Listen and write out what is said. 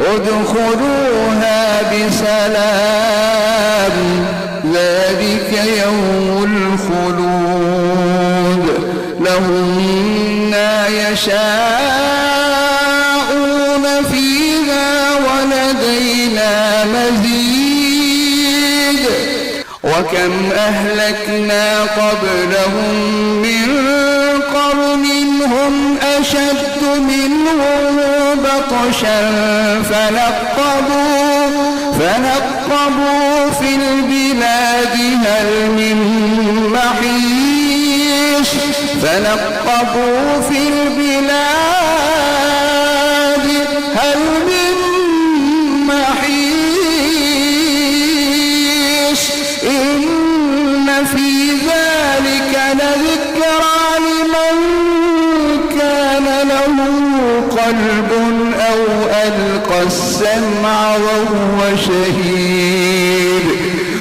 ادخلوها بسلام ذلك يوم الخلود لهم ما يشاءون فيها ولدينا مزيد وكم أهلكنا قبلهم من قرن هم أشد منهم بطشا فنقبوا في البلاد هل من محيص إن في ذلك لذكرى لمن كان له قلب أو ألقى السمع وهو شهيد